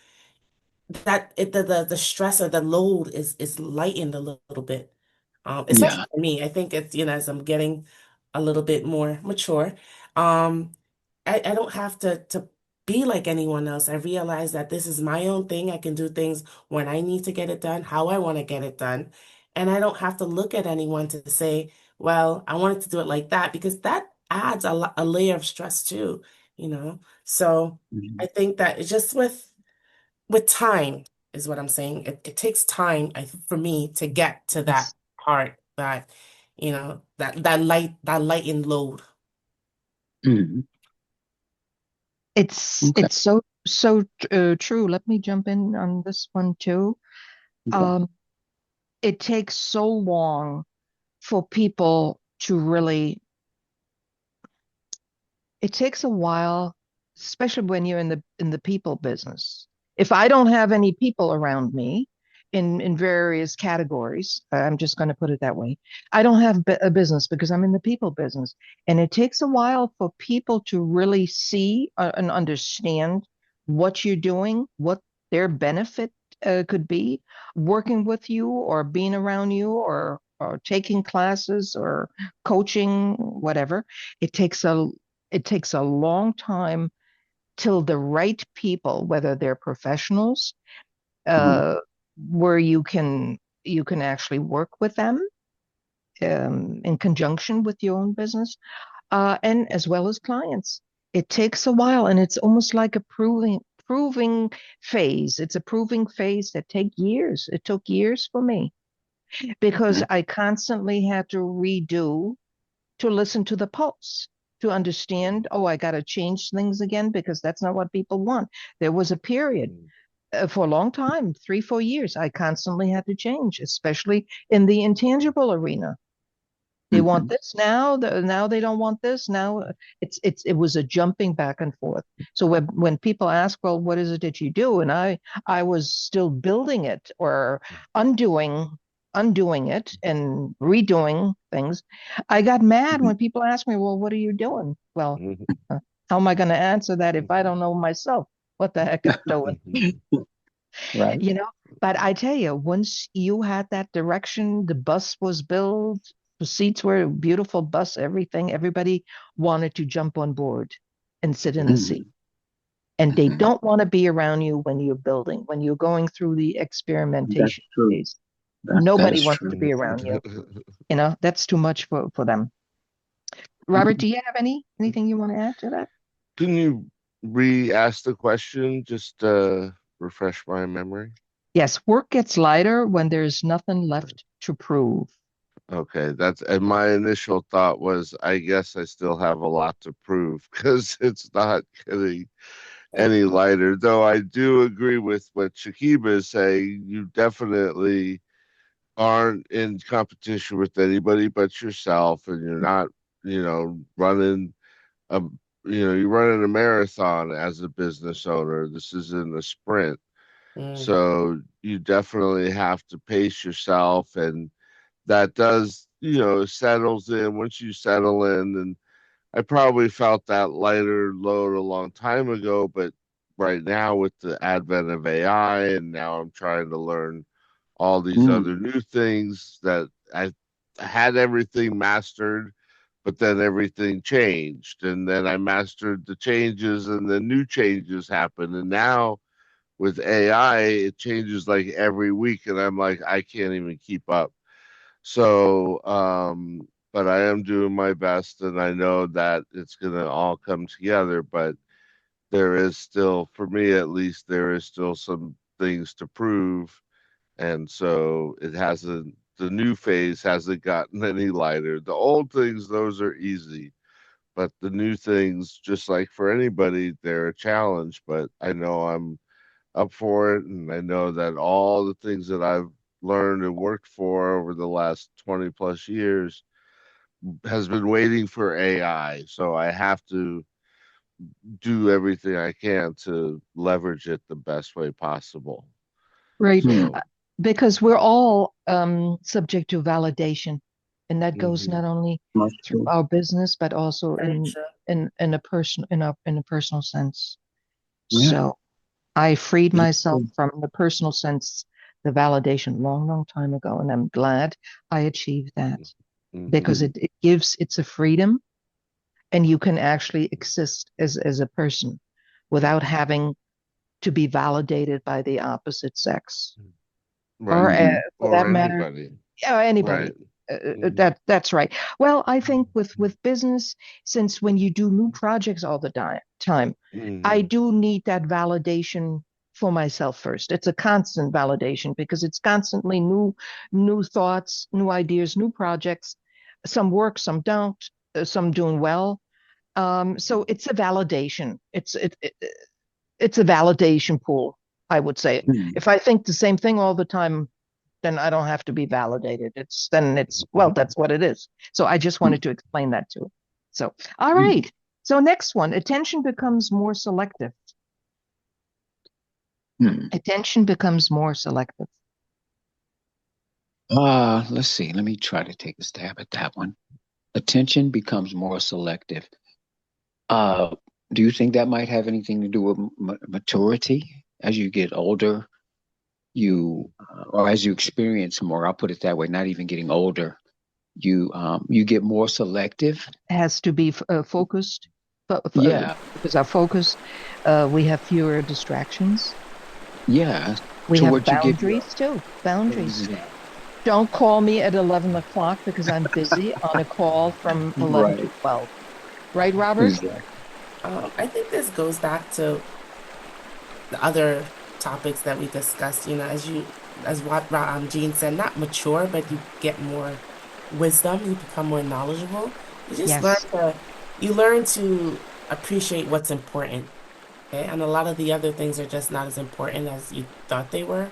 the stress or the load is lightened a little bit. Especially
Yeah.
for me. I think it's, as I'm getting a little bit more mature, um, I don't have to be like anyone else. I realize that this is my own thing. I can do things when I need to get it done, how I want to get it done. And I don't have to look at anyone to say, well, I wanted to do it like that, because that adds a layer of stress too, you know? So I
Mhm.
think that it's just with time is what I'm saying. It takes time, for me to get to that
Yes.
part, that that light and load.
Mhm. Okay.
It's so true. Let me jump in on this one too.
Okay.
Um, it takes so long for people to really it takes a while, especially when you're in the people business. If I don't have any people around me in various categories, I'm just going to put it that way. I don't have a business because I'm in the people business, and it takes a while for people to really see and understand what you're doing, what their benefit could be, working with you or being around you or taking classes or coaching, whatever. It takes a it takes a long time till the right people, whether they're professionals,
Mhm.
uh, where you can actually work with them in conjunction with your own business, and as well as clients. It takes a while, and it's almost like a proving phase. It's a proving phase that take years. It took years for me because
Okay.
I constantly had to redo to listen to the pulse, to understand, oh, I got to change things again because that's not what people want. There was a period for a long time, 3, 4 years, I constantly had to change, especially in the intangible arena. They want
Mhm.
this now. Now they don't want this. Now it was a jumping back and forth. So when people ask, well, what is it that you do? And I was still building it or undoing undoing it and redoing things. I got mad
Mhm.
when people ask me, well, what are you doing? Well,
Mhm.
how am I going to answer that if I don't know myself what the heck I'm doing?
Mhm.
Right.
You know, but I tell you, once you had that direction, the bus was built, the seats were a beautiful bus, everything, everybody wanted to jump on board and sit in the seat.
Mhm.
And they
Mhm.
don't want to be around you when you're building, when you're going through the
That's
experimentation
true.
phase.
That
Nobody
is
wants
true.
to be around you. You know, that's too much for them. Robert,
Mhm.
do you have anything you want to add to that?
Can you re-ask the question just to refresh my memory?
Yes, work gets lighter when there's nothing left to prove.
Okay, and my initial thought was, I guess I still have a lot to prove because it's not getting any lighter. Though I do agree with what Shakiba is saying. You definitely aren't in competition with anybody but yourself, and you're not, running a, you're running a marathon as a business owner. This isn't a sprint.
Mm,
So you definitely have to pace yourself, and that does, settles in once you settle in. And I probably felt that lighter load a long time ago, but right now with the advent of AI, and now I'm trying to learn all these other
Mm.
new things that I had everything mastered but then everything changed, and then I mastered the changes, and then new changes happened, and now with AI, it changes like every week, and I'm like, I can't even keep up. So, but I am doing my best, and I know that it's gonna all come together. But there is still, for me at least, there is still some things to prove, and so it hasn't. The new phase hasn't gotten any lighter. The old things, those are easy, but the new things, just like for anybody, they're a challenge. But I know I'm up for it, and I know that all the things that I've learned and worked for over the last 20 plus years has been waiting for AI. So I have to do everything I can to leverage it the best way possible.
Right.
So,
Because we're all subject to validation, and that goes
mhm,
not only
That's
through
true.
our business, but also
Very true.
in a person in a personal sense.
Yeah,
So I freed
that's
myself
true.
from the personal sense, the validation long, long time ago, and I'm glad I achieved that because
mhm,
it gives it's a freedom, and you can actually exist as a person without having to be validated by the opposite sex, or
right.
Hmm.
for
Or
that matter,
anybody.
yeah, anybody.
Right. Hmm.
That's right. Well, I think with business, since when you do new projects all the time, I
Hmm.
do need that validation for myself first. It's a constant validation because it's constantly new thoughts, new ideas, new projects. Some work, some don't, some doing well. So it's a validation. It's a validation pool, I would say.
Hmm.
If I think the same thing all the time, then I don't have to be validated. It's well, that's what it is. So I just wanted to explain that too. So, all
Hmm.
right. So next one, attention becomes more selective.
Hmm.
Attention becomes more selective.
Let's see. Let me try to take a stab at that one. Attention becomes more selective. Uh, do you think that might have anything to do with maturity as you get older? Or as you experience more, I'll put it that way, not even getting older, you get more selective.
Has to be focused,
Yeah,
because our focus, we have fewer distractions.
yeah.
We
To
have
what you give your
boundaries too. Boundaries.
exact
Don't call me at 11 o'clock because I'm busy on a call from 11 to
right,
12. Right, Robert?
exactly.
I think this goes back to the other topics that we discussed. As what Jean said, not mature, but you get more wisdom. You become more knowledgeable. You just learn
Yes.
to, you learn to appreciate what's important. Okay, and a lot of the other things are just not as important as you thought they were.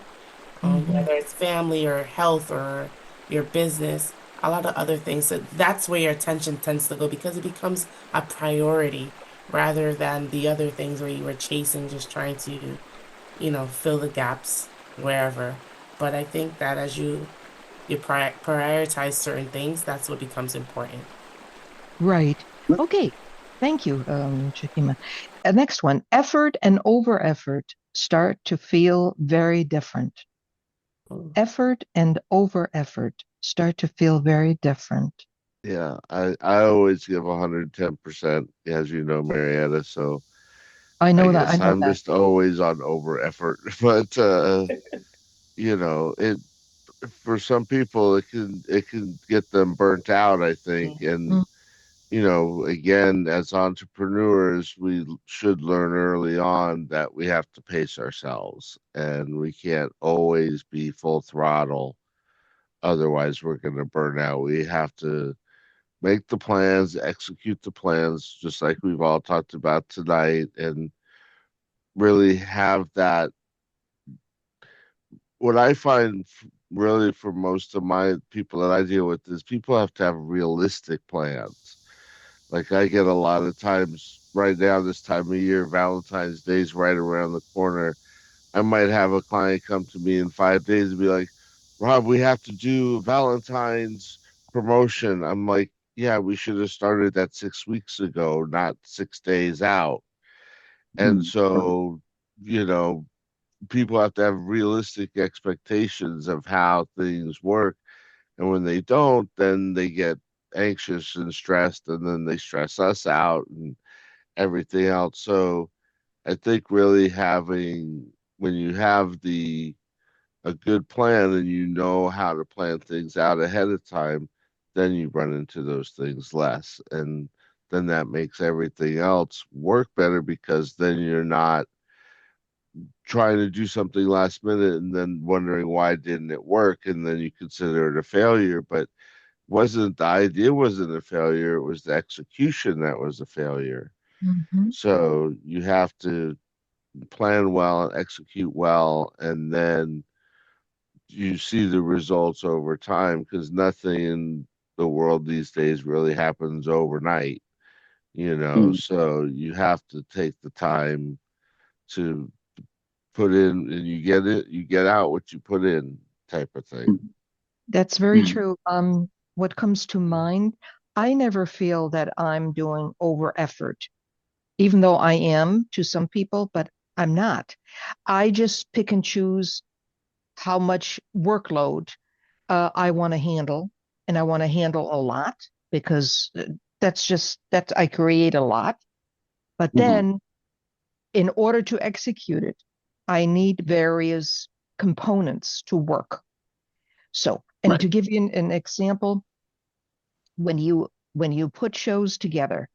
Hmm.
Whether it's family or health or your business, a lot of other things. So that's where your attention tends to go because it becomes a priority rather than the other things where you were chasing, just trying to, fill the gaps wherever. But I think that as you prioritize certain things, that's what becomes important.
Right. Okay. Thank you, Shakima. Next one. Effort and over effort start to feel very different.
Mm.
Effort and over effort start to feel very different.
Yeah, I always give 110%, as you know, Marietta. So
I
I
know that. I
guess
know
I'm
that.
just always on over effort. But it for some people it can get them burnt out, I think. And
Mm.
again, as entrepreneurs, we should learn early on that we have to pace ourselves and we can't always be full throttle. Otherwise, we're going to burn out. We have to make the plans, execute the plans, just like we've all talked about tonight, and really have that. What I find really for most of my people that I deal with is people have to have realistic plans. Like I get a lot of times right now, this time of year, Valentine's Day's right around the corner. I might have a client come to me in 5 days and be like, Rob, we have to do Valentine's promotion. I'm like, yeah, we should have started that 6 weeks ago, not 6 days out. And
Hmm.
so, you know, people have to have realistic expectations of how things work. And when they don't, then they get anxious and stressed, and then they stress us out and everything else. So I think really having, when you have a good plan and you know how to plan things out ahead of time, then you run into those things less. And then that makes everything else work better, because then you're not trying to do something last minute and then wondering why didn't it work, and then you consider it a failure. But wasn't the idea wasn't a failure, it was the execution that was a failure.
Mm-hmm.
So you have to plan well and execute well, and then you see the results over time, because nothing in the world these days really happens overnight,
Mm.
so you have to take the time to put in, and you get out what you put in, type of thing.
Mm.
That's very
Mm.
true. What comes to mind, I never feel that I'm doing over effort, even though I am to some people, but I'm not. I just pick and choose how much workload I want to handle, and I want to handle a lot because that's just that I create a lot. But
Mhm.
then, in order to execute it, I need various components to work. So, and
Right.
to give you an example, when you put shows together,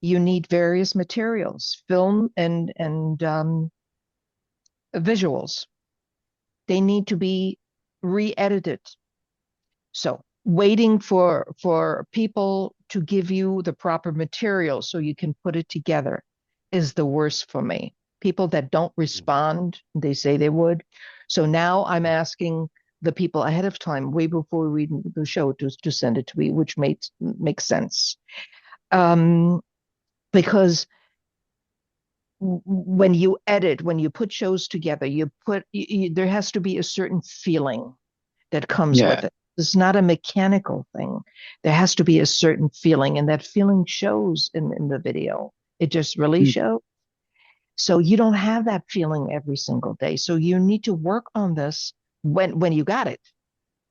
you need various materials, film and visuals. They need to be re-edited. So waiting for people to give you the proper material so you can put it together is the worst for me. People that don't respond, they say they would. So now I'm asking the people ahead of time, way before we read the show, to send it to me, which makes sense. Um, because when you edit, when you put shows together, there has to be a certain feeling that comes
Yeah.
with it. It's not a mechanical thing. There has to be a certain feeling, and that feeling shows in the video. It just really
Mm.
shows. So you don't have that feeling every single day. So you need to work on this when you got it.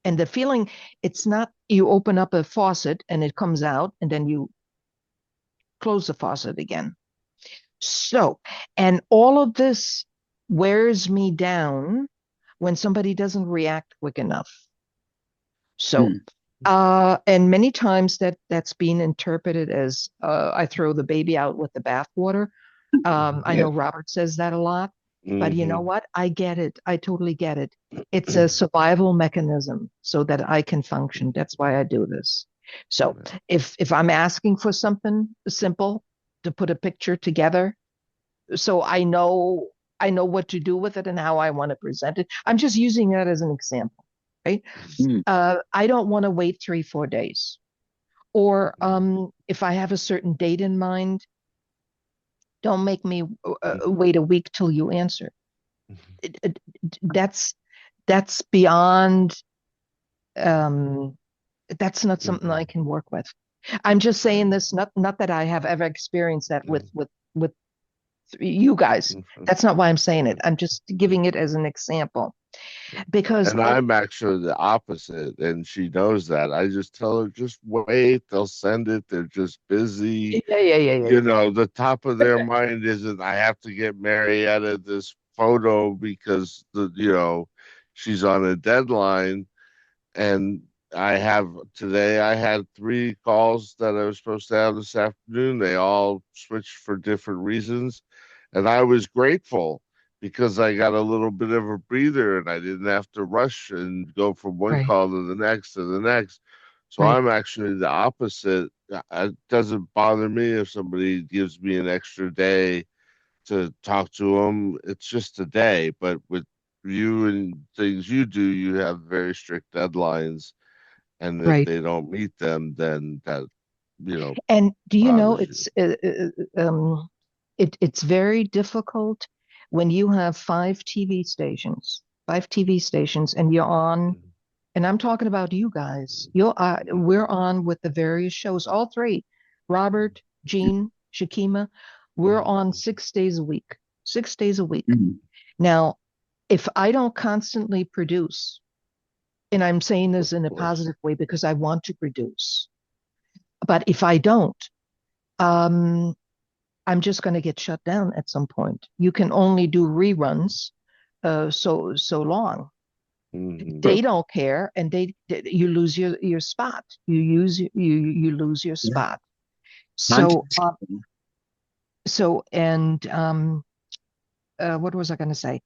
And the feeling, it's not you open up a faucet and it comes out, and then you close the faucet again. So, and all of this wears me down when somebody doesn't react quick enough. So,
Mm.
and many times that's been interpreted as I throw the baby out with the bathwater. I
Yeah.
know Robert says that a lot, but you know
Mm-hmm.
what? I get it. I totally get it. It's a survival mechanism so that I can function. That's why I do this. So if I'm asking for something simple to put a picture together, so I know what to do with it and how I want to present it. I'm just using that as an example, right?
Mm.
I don't want to wait 3-4 days. Or if I have a certain date in mind, don't make me wait a week till you answer. It, it, that's that's beyond. Um, that's not something I can work with. I'm just saying this, not that I have ever experienced that with you guys. That's not why I'm saying it. I'm just giving it as an example because
And I'm actually the opposite, and she knows that. I just tell her, just wait, they'll send it. They're just busy.
yeah.
The top of their mind isn't, I have to get Marietta this photo because she's on a deadline. And I had 3 calls that I was supposed to have this afternoon. They all switched for different reasons. And I was grateful because I got a little bit of a breather and I didn't have to rush and go from one
Right,
call to the next to the next. So
right,
I'm actually the opposite. It doesn't bother me if somebody gives me an extra day to talk to them. It's just a day. But with you and things you do, you have very strict deadlines, and if
right.
they don't meet them, then that
And do you know
bothers you.
it's very difficult when you have five TV stations, and you're on. And I'm talking about you guys. We're on with the various shows, all three. Robert, Jean, Shakima. We're on 6 days a week. 6 days a week.
Mm.
Now, if I don't constantly produce, and I'm saying
Of
this in a
course.
positive way because I want to produce, But if I don't, um, I'm just going to get shut down at some point. You can only do reruns so long.
Mhm.
They don't care, and you lose your spot. You lose your
Yeah.
spot. So
Context.
what was I going to say?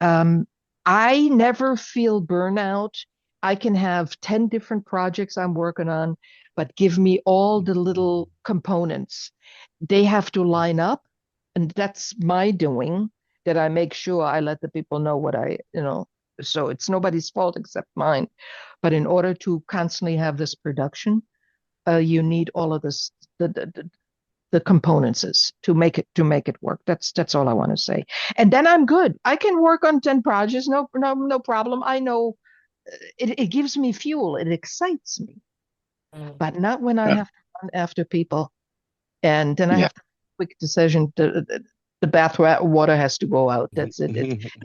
Um, I never feel burnout. I can have 10 different projects I'm working on, but give me all the little components. They have to line up, and that's my doing, that I make sure I let the people know so it's nobody's fault except mine. But in order to constantly have this production, you need all of this, the components is to make it work. That's all I want to say. And then I'm good. I can work on 10 projects, no problem. I know it gives me fuel, it excites me,
Mm.
but not when I
Yeah.
have to run after people. And then I
Yeah.
have to make a quick decision. The bath water has to go out. That's it.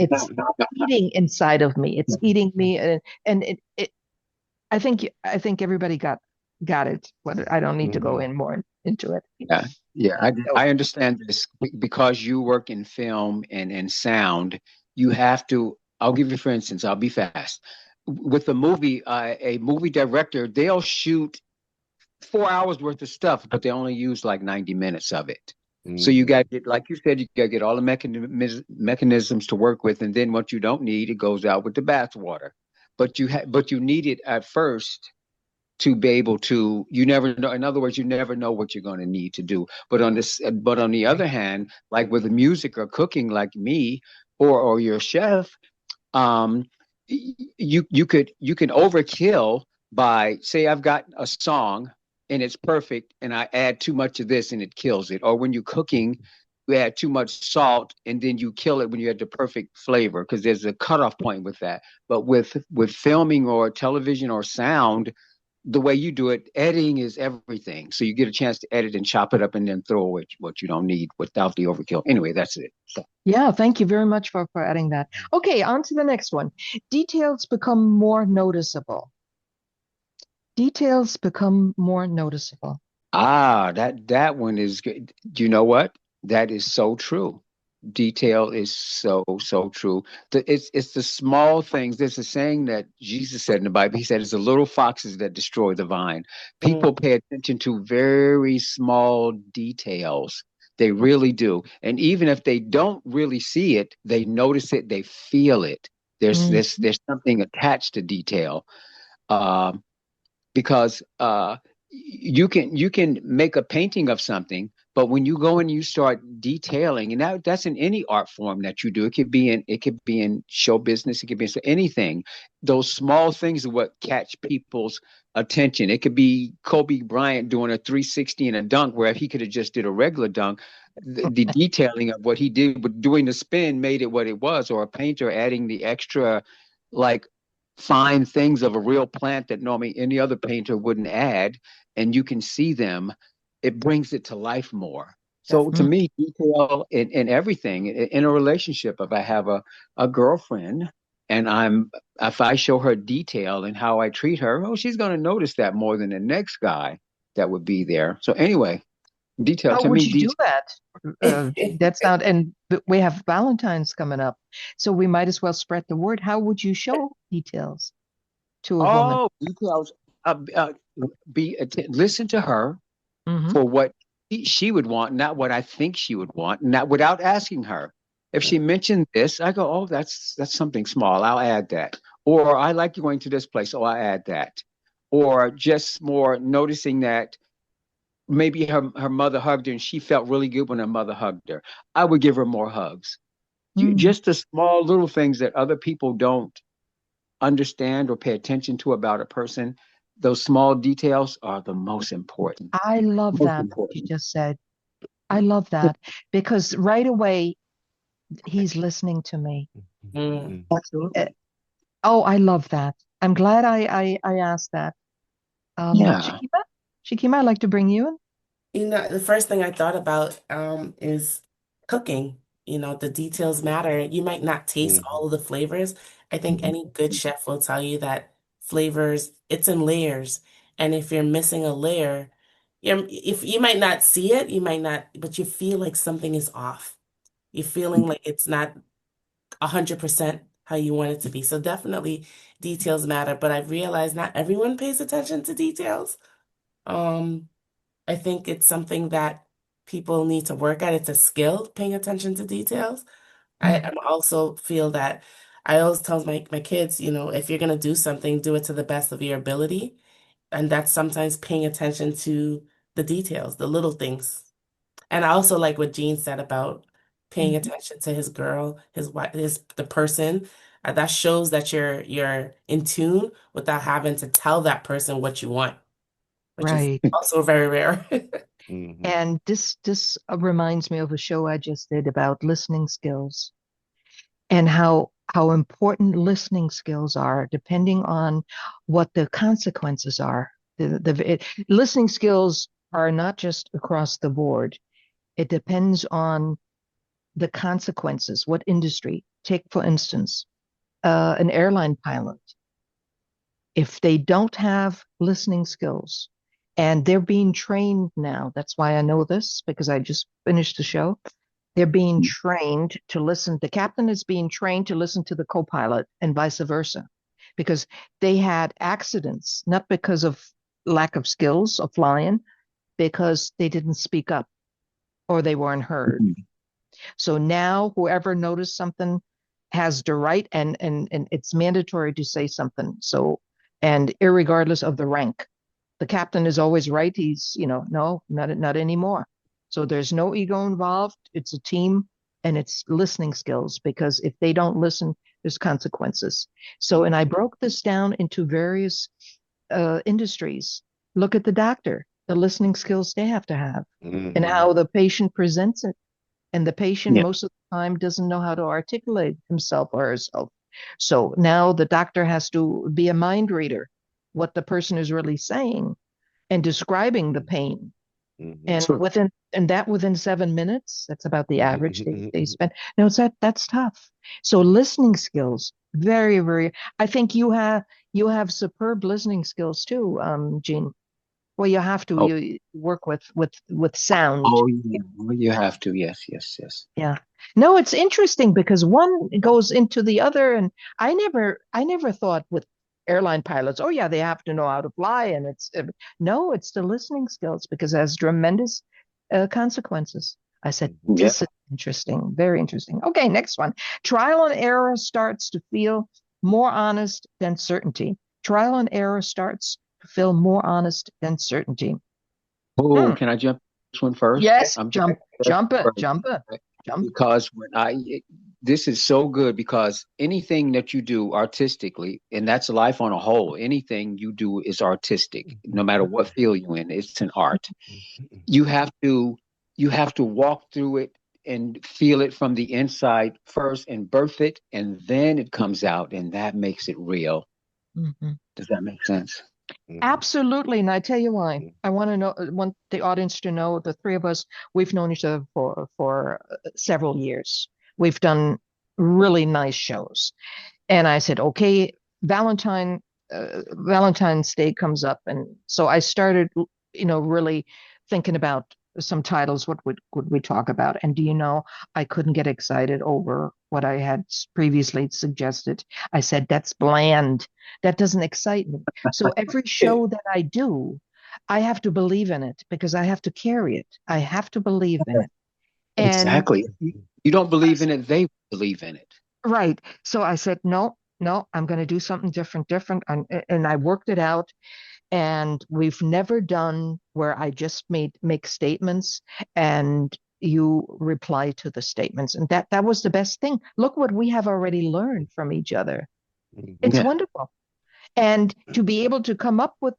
It's eating inside of me. It's eating me, and I think everybody got it. But I don't need to go
Mhm.
in more into it.
Yeah, yeah,
So
I understand this because you work in film and sound. You have to. I'll give you, for instance, I'll be fast. With a movie director, they'll shoot 4 hours worth of stuff, but they only use like 90 minutes of it. So you got
Mhm.
to get, like you said, you got to get all the mechanisms to work with, and then what you don't need, it goes out with the bathwater. But you need it at first to be able to, you never know, in other words, you never know what you're going to need to do. But on the other hand, like with the music or cooking, like me, or your chef, um you can overkill by, say, I've got a song and it's perfect and I add too much of this and it kills it. Or when you're cooking, you add too much salt and then you kill it when you had the perfect flavor, because there's a cutoff point with that. But with filming or television or sound, the way you do it, editing is everything. So you get a chance to edit and chop it up and then throw away what you don't need without the overkill. Anyway, that's it. So,
yeah, thank you very much for adding that. Okay, on to the next one. Details become more noticeable. Details become more noticeable.
that one is good. Do you know what? That is so true. Detail is so true. It's the small things. There's a saying that Jesus said in the Bible. He said, "It's the little foxes that destroy the vine."
Mm.
People pay attention to very small details. They really do. And even if they don't really see it, they notice it. They feel it.
Mm,
There's something attached to detail. Um, because you can make a painting of something, but when you go and you start detailing, and that's in any art form that you do, it could be in show business, it could be in anything. Those small things are what catch people's attention. It could be Kobe Bryant doing a 360 and a dunk, where if he could have just did a regular dunk, the detailing of what he did with doing the spin made it what it was. Or a painter adding the extra, like, fine things of a real plant that normally any other painter wouldn't add, and you can see them. It brings it to life more. So to
mm.
me, detail in everything, in a relationship, if I have a girlfriend and if I show her detail in how I treat her, oh, she's going to notice that more than the next guy that would be there. So anyway, detail
How
to
would
me,
you do
detail.
that? That's not, and we have Valentine's coming up, so we might as well spread the word. How would you show details to a woman?
Oh, details. Uh, uh, Listen to her
Hmm.
for what she would want, not what I think she would want, not without asking her. If she mentioned this, I go, "Oh, that's something small. I'll add that." Or, "I like going to this place. Oh, I add that." Or just more noticing that maybe her mother hugged her and she felt really good when her mother hugged her. I would give her more hugs.
Mm.
Just the small little things that other people don't understand or pay attention to about a person. Those small details are the most important.
I love
Most
that you
important.
just said. I love that because right away he's listening to me.
Mm.
Mhm.
Uh,
Absolutely.
oh, I love that. I'm glad I asked that.
Yeah.
Shakima, I'd like to bring you in.
The first thing I thought about is cooking. The details matter. You might not taste
Mhm.
all of the flavors. I think any good chef will tell you that flavors, it's in layers. And if you're missing a layer, if you might not see it, you might not, but you feel like something is off. You're feeling like it's not 100% how you want it to be. So definitely details matter, but I've realized not everyone pays attention to details. Um, I think it's something that people need to work at. It's a skill, paying attention to details. I also feel that I always tell my kids, if you're gonna do something, do it to the best of your ability. And that's sometimes paying attention to the details, the little things. And I also like what Gene said about paying attention to his girl, his wife, the person. That shows that you're in tune without having to tell that person what you want, which is
Right.
also very rare.
Hmm.
And this reminds me of a show I just did about listening skills and how important listening skills are depending on what the consequences are. Listening skills are not just across the board. It depends on the consequences. What industry? Take, for instance, an airline pilot. If they don't have listening skills, and they're being trained now, that's why I know this because I just finished the show. They're being trained to listen. The captain is being trained to listen to the co-pilot and vice versa because they had accidents, not because of lack of skills of flying, because they didn't speak up or they weren't heard. So now whoever noticed something has the right and it's mandatory to say something. So, and irregardless of the rank, the captain is always right. He's, no, not anymore. So there's no ego involved. It's a team and it's listening skills because if they don't listen, there's consequences. So, and I broke this down into various industries. Look at the doctor, the listening skills they have to have, and
Hmm.
how the patient presents it. And the patient
Yeah.
most of the time doesn't know how to articulate himself or herself. So now the doctor has to be a mind reader, what the person is really saying and describing the pain.
Hmm.
And
Sure.
within 7 minutes, that's about the average they spend. No, that's tough. So listening skills, very, very. I think you have superb listening skills too, Jean. Well, you have to
Oh,
you work with sound.
oh, yeah. Oh, you have to. Yes, yes, yes.
Yeah. No, it's interesting because one goes into the other, and I never thought with airline pilots, oh yeah, they have to know how to fly, and no, it's the listening skills because it has tremendous consequences. I said,
Yeah.
this is interesting, very interesting. Okay, next one. Trial and error starts to feel more honest than certainty. Trial and error starts to feel more honest than certainty.
Oh,
Hmm.
can I jump this one first?
Yes,
I'm
jump,
just
jump it,
first,
jump it,
right?
jump.
Because this is so good because anything that you do artistically, and that's life on a whole, anything you do is artistic, no matter what field you're in, it's an art. You have to you have to walk through it and feel it from the inside first and birth it, and then it comes out, and that makes it real.
Mhm.
Does that make sense?
Absolutely. And I tell you why. I want the audience to know the three of us, we've known each other for several years. We've done really nice shows. And I said, okay, Valentine's Day comes up. And so I started, really thinking about some titles. What would we talk about? And do you know, I couldn't get excited over what I had previously suggested. I said, that's bland. That doesn't excite me. So every show that I do, I have to believe in it because I have to carry it. I have to believe in it. And
Exactly. If you don't believe in it, they believe in it.
right. So I said, no, no, I'm going to do something different. And I worked it out. And we've never done where I just make statements and you reply to the statements. And that was the best thing. Look what we have already learned from each other. It's
Yeah.
wonderful. And to be able to come up with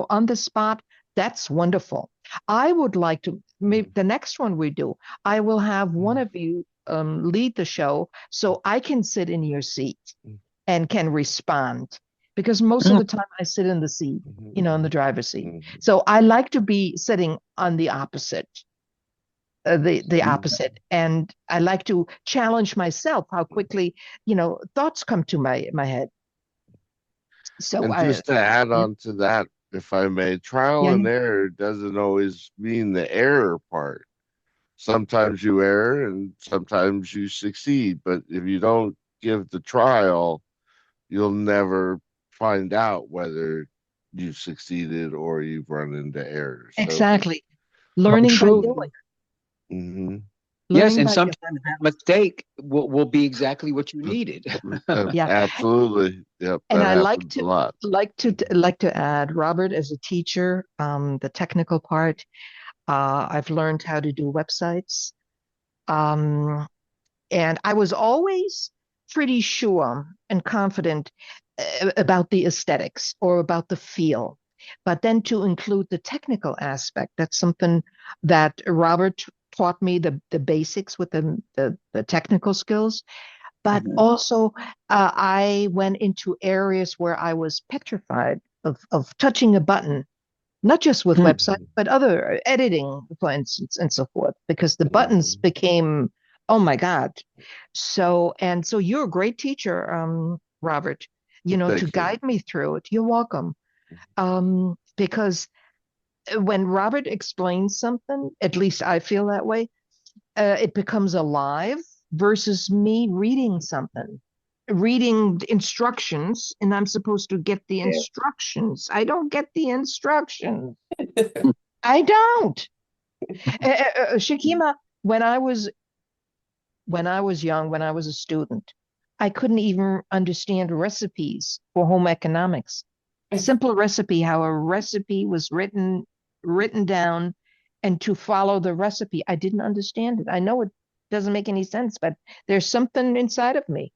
on the spot, that's wonderful. I would like to maybe the next one we do, I will have one of you lead the show so I can sit in your seat and can respond because most of
Mm.
the time I sit in the seat, in the driver's seat. So I like to be sitting on the opposite, the opposite, and I like to challenge myself how quickly thoughts come to my head. So
And
I
just to add
yeah.
on to that, if I may. Trial
Yeah,
and error doesn't always mean the error part. Sometimes you err and sometimes you succeed, but if you don't give the trial, you'll never find out whether you've succeeded or you've run into errors. So,
exactly.
Oh,
Learning by
true.
doing.
mhm.
Yes,
Learning
and
by doing.
sometimes that mistake will be exactly what you needed.
Yeah.
Absolutely. Yep,
And
that
I
happens a lot.
like to add, Robert, as a teacher, the technical part. I've learned how to do websites. Um, and I was always pretty sure and confident about the aesthetics or about the feel. But then to include the technical aspect, that's something that Robert taught me the basics with the technical skills. But
Mhm.
also, I went into areas where I was petrified of touching a button, not just with
Hmm.
websites, but other editing, for instance, and so forth, because the buttons
Mhm.
became, oh my God. So you're a great teacher, Robert, to
Thank you.
guide me through it. You're welcome. Because when Robert explains something, at least I feel that way, it becomes alive versus me reading something, reading instructions, and I'm supposed to get the
Yeah.
instructions. I don't get the instructions. I don't. Shakima, when I was young, when I was a student, I couldn't even understand recipes for home economics. Simple recipe, how a recipe was written down, and to follow the recipe. I didn't understand it. I know it doesn't make any sense, but there's something inside of me.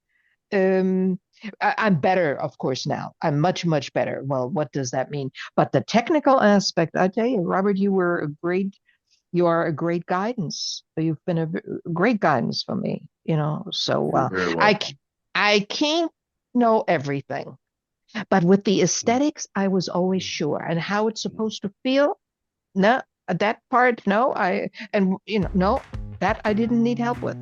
Um, I'm better, of course, now. I'm much, much better. Well, what does that mean? But the technical aspect, I tell you, Robert, you are a great guidance. You've been a great guidance for me, So
You're very
I
welcome.
I can't know everything, but with the aesthetics, I was always sure, and how it's supposed to feel. No, that part, no, no, that I didn't need help with.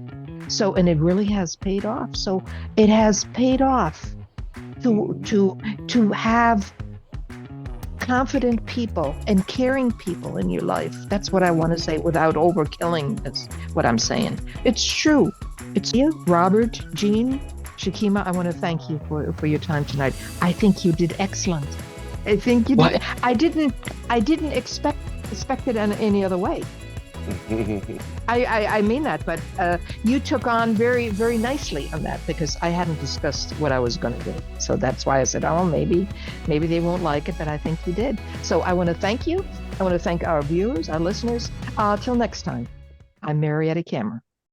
So, and it really has paid off. So it has paid off to have confident people and caring people in your life. That's what I want to say without overkilling. That's what I'm saying. It's true. It's you, Robert, Jean, Shakima. I want to thank you for your time tonight. I think you did excellent. I think you did.
What?
I didn't expect it any other way. I mean that, but you took on very, very nicely on that because I hadn't discussed what I was going to do. So that's why I said, oh, maybe they won't like it, but I think you did. So I want to thank you. I want to thank our viewers, our listeners. Till next time, I'm Mariette Camera.